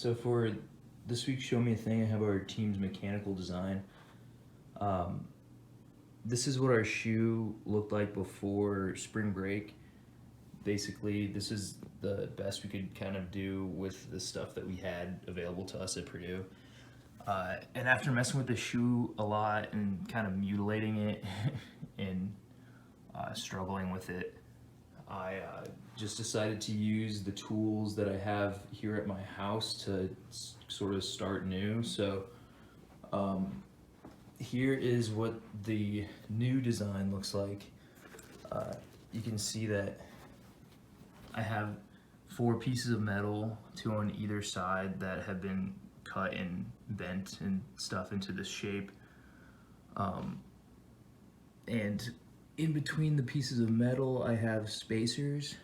So for this week's Show Me a Thing, I have our team's mechanical design. This is what our shoe looked like before spring break. Basically, this is the best we could kind of do with the stuff that we had available to us at Purdue. And after messing with the shoe a lot and kind of mutilating it and struggling with it, I just decided to use the tools that I have here at my house to sort of start new. So here is what the new design looks like. You can see that I have 4 pieces of metal, 2 on either side, that have been cut and bent and stuff into this shape. And in between the pieces of metal, I have spacers.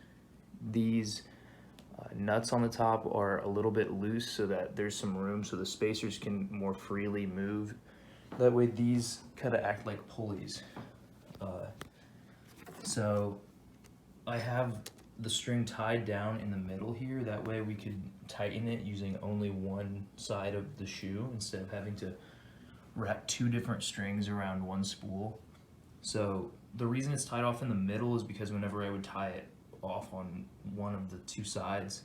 These nuts on the top are a little bit loose so that there's some room so the spacers can more freely move. That way these kind of act like pulleys. So I have the string tied down in the middle here. That way we could tighten it using only one side of the shoe instead of having to wrap 2 different strings around one spool. So the reason it's tied off in the middle is because whenever I would tie it off on one of the 2 sides,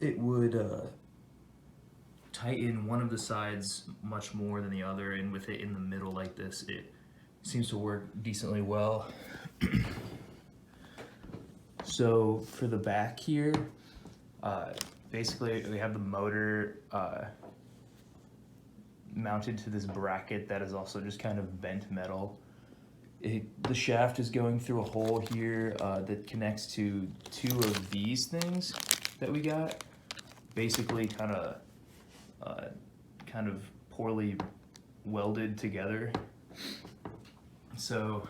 it would tighten one of the sides much more than the other, and with it in the middle like this, it seems to work decently well. So for the back here, basically we have the motor mounted to this bracket that is also just kind of bent metal. The shaft is going through a hole here that connects to 2 of these things that we got. Basically kind of poorly welded together. So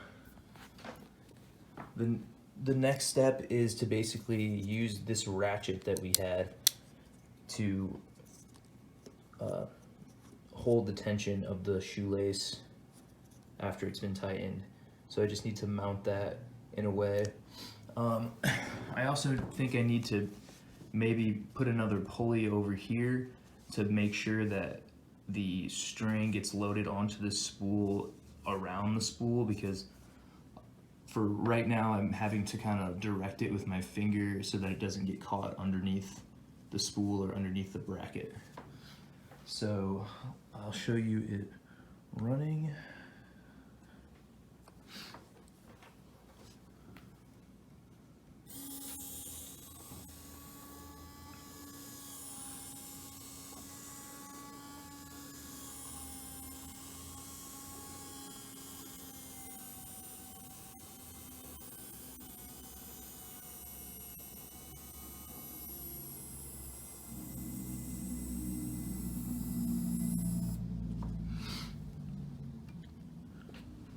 the next step is to basically use this ratchet that we had to hold the tension of the shoelace after it's been tightened. So I just need to mount that in a way. I also think I need to maybe put another pulley over here to make sure that the string gets loaded onto the spool around the spool, because for right now I'm having to kind of direct it with my finger so that it doesn't get caught underneath the spool or underneath the bracket. So I'll show you it running.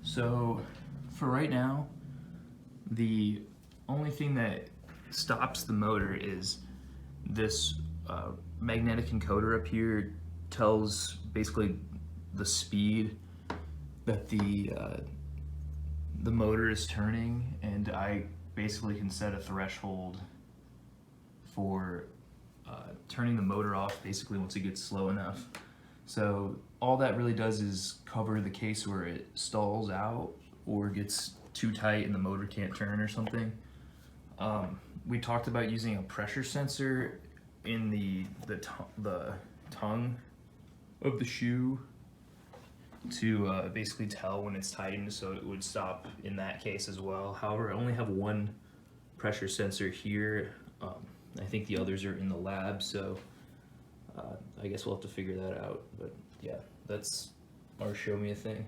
So for right now, the only thing that stops the motor is this magnetic encoder up here. Tells basically the speed that the motor is turning, and I basically can set a threshold for turning the motor off basically once it gets slow enough. So all that really does is cover the case where it stalls out or gets too tight and the motor can't turn or something. We talked about using a pressure sensor in the tongue of the shoe to basically tell when it's tightened, so it would stop in that case as well. However, I only have one pressure sensor here. I think the others are in the lab, so I guess we'll have to figure that out. But yeah, that's our Show Me a Thing.